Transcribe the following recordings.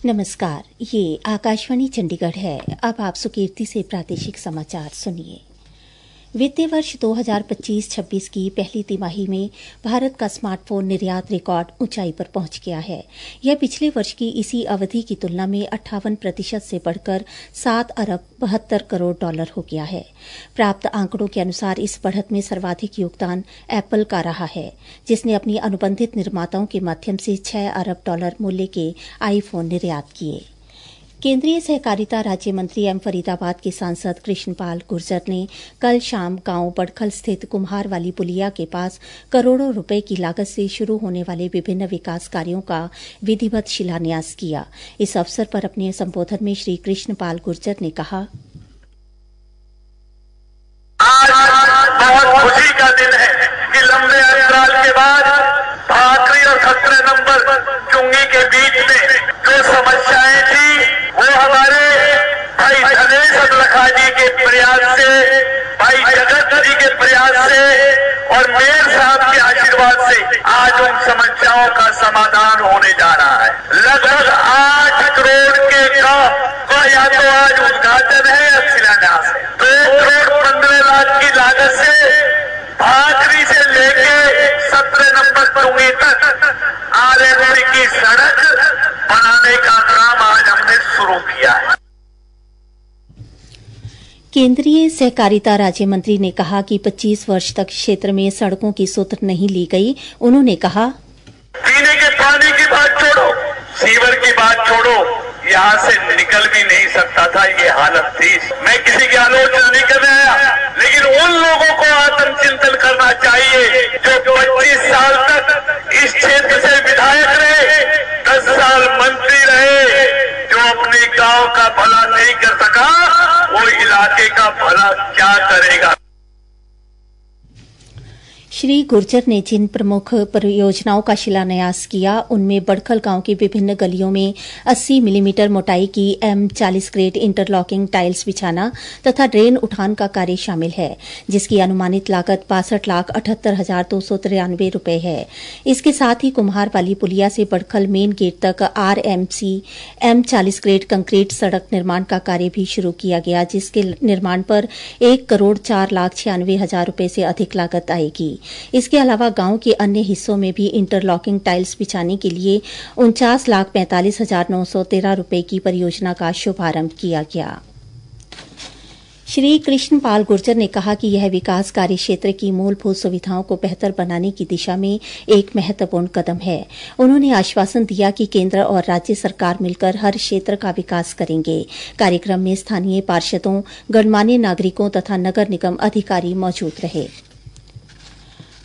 नमस्कार, ये आकाशवाणी चंडीगढ़ है। अब आप सुकीर्ति से प्रादेशिक समाचार सुनिए। वित्तीय वर्ष 2025-26 की पहली तिमाही में भारत का स्मार्टफोन निर्यात रिकॉर्ड ऊंचाई पर पहुंच गया है। यह पिछले वर्ष की इसी अवधि की तुलना में 58% से बढ़कर 7 अरब 72 करोड़ डॉलर हो गया है। प्राप्त आंकड़ों के अनुसार इस बढ़त में सर्वाधिक योगदान एप्पल का रहा है, जिसने अपनी अनुबंधित निर्माताओं के माध्यम से 6 अरब डॉलर मूल्य के आईफोन निर्यात किए। केंद्रीय सहकारिता राज्य मंत्री एवं फरीदाबाद के सांसद कृष्णपाल गुर्जर ने कल शाम गांव बड़खल स्थित कुम्हार वाली पुलिया के पास करोड़ों रुपए की लागत से शुरू होने वाले विभिन्न विकास कार्यों का विधिवत शिलान्यास किया। इस अवसर पर अपने संबोधन में श्री कृष्णपाल गुर्जर ने कहा, आज बहुत खुशी का दिन है कि लंबे अंतराल के बाद भाकरी और 17 नंबर चुंगी के बीच में जो समस्याएं थी वो हमारे भाई धनेश अदलखा जी के प्रयास से, भाई जगत जी के प्रयास से और मेयर साहब के आशीर्वाद से आज उन समस्याओं का समाधान होने जा रहा है। लगभग 8 करोड़ के गांव का या तो आज उद्घाटन है या शिलान्यास है। 2 करोड़ 15 लाख की लागत से भाकरी से लेके 17 नंबर चुंगी तक आरएनसी की सड़क बनाने का काम आज हमने शुरू किया है। केंद्रीय सहकारिता राज्य मंत्री ने कहा कि 25 वर्ष तक क्षेत्र में सड़कों की सूत्र नहीं ली गई। उन्होंने कहा, पीने के पानी की बात छोड़ो, सीवर की बात छोड़ो, यहाँ से निकल भी नहीं सकता था, ये हालत थी। मैं किसी की आलोचना नहीं कर रहा, लेकिन उन लोगों को आत्मचिंतन करना चाहिए जो 25 साल तक इस क्षेत्र से विधायक रहे, 10 साल मंत्री रहे, जो अपने गांव का भला नहीं कर सका, वो इलाके का भला क्या करेगा। श्री गुर्जर ने जिन प्रमुख परियोजनाओं का शिलान्यास किया, उनमें बड़खल गांव की विभिन्न गलियों में 80 मिलीमीटर मोटाई की M40 ग्रेड इंटरलॉकिंग टाइल्स बिछाना तथा ड्रेन उठान का कार्य शामिल है, जिसकी अनुमानित लागत 62,78,293 रुपए है। इसके साथ ही कुम्हार वाली पुलिया से बड़खल मेन गेट तक RMC M40 ग्रेड कंक्रीट सड़क निर्माण का कार्य भी शुरू किया गया, जिसके निर्माण पर 1,04,96,000 रुपए से अधिक लागत आएगी। इसके अलावा गांव के अन्य हिस्सों में भी इंटरलॉकिंग टाइल्स बिछाने के लिए 49,45,913 रुपए की परियोजना का शुभारंभ किया गया। श्री कृष्णपाल गुर्जर ने कहा कि यह विकास कार्य क्षेत्र की मूलभूत सुविधाओं को बेहतर बनाने की दिशा में एक महत्वपूर्ण कदम है। उन्होंने आश्वासन दिया कि केंद्र और राज्य सरकार मिलकर हर क्षेत्र का विकास करेंगे। कार्यक्रम में स्थानीय पार्षदों, गणमान्य नागरिकों तथा नगर निगम अधिकारी मौजूद रहे।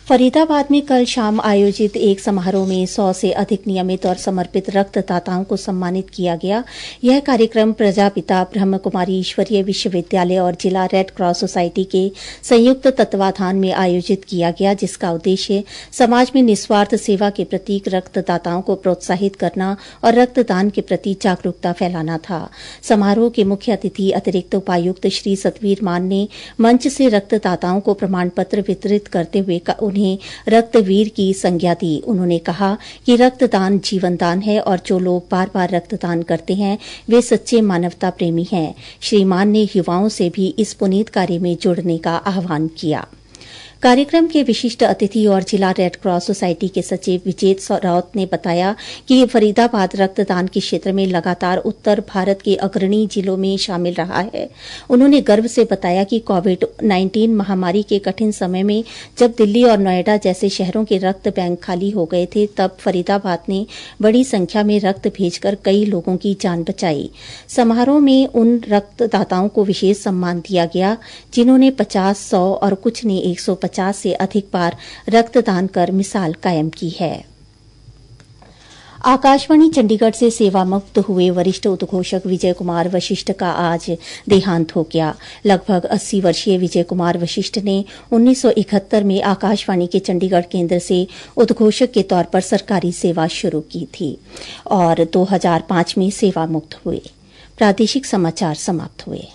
फरीदाबाद में कल शाम आयोजित एक समारोह में 100 से अधिक नियमित और समर्पित रक्तदाताओं को सम्मानित किया गया। यह कार्यक्रम प्रजापिता ब्रह्म कुमारी ईश्वरीय विश्वविद्यालय और जिला रेड क्रॉस सोसाइटी के संयुक्त तत्वाधान में आयोजित किया गया, जिसका उद्देश्य समाज में निस्वार्थ सेवा के प्रतीक रक्तदाताओं को प्रोत्साहित करना और रक्तदान के प्रति जागरूकता फैलाना था। समारोह के मुख्य अतिथि अतिरिक्त उपायुक्त श्री सतवीर मान ने मंच से रक्तदाताओं को प्रमाण पत्र वितरित करते हुए उन्हें रक्तवीर की संज्ञा दी। उन्होंने कहा कि रक्तदान जीवनदान है और जो लोग बार बार रक्तदान करते हैं वे सच्चे मानवता प्रेमी हैं। श्री मान ने युवाओं से भी इस पुनीत कार्य में जुड़ने का आह्वान किया। कार्यक्रम के विशिष्ट अतिथि और जिला रेड क्रॉस सोसाइटी के सचिव विजेत राउत ने बताया कि फरीदाबाद रक्तदान के क्षेत्र में लगातार उत्तर भारत के अग्रणी जिलों में शामिल रहा है। उन्होंने गर्व से बताया कि कोविड-19 महामारी के कठिन समय में जब दिल्ली और नोएडा जैसे शहरों के रक्त बैंक खाली हो गए थे, तब फरीदाबाद ने बड़ी संख्या में रक्त भेजकर कई लोगों की जान बचाई। समारोह में उन रक्तदाताओं को विशेष सम्मान दिया गया जिन्होंने 50, 100 और कुछ ने 150 से अधिक बार रक्तदान कर मिसाल कायम की है। आकाशवाणी चंडीगढ़ से सेवा मुक्त हुए वरिष्ठ उद्घोषक विजय कुमार वशिष्ठ का आज देहांत हो गया। लगभग 80 वर्षीय विजय कुमार वशिष्ठ ने 1971 में आकाशवाणी के चंडीगढ़ केंद्र से उद्घोषक के तौर पर सरकारी सेवा शुरू की थी और 2005 में सेवा मुक्त हुए। प्रादेशिक समाचार समाप्त हुए।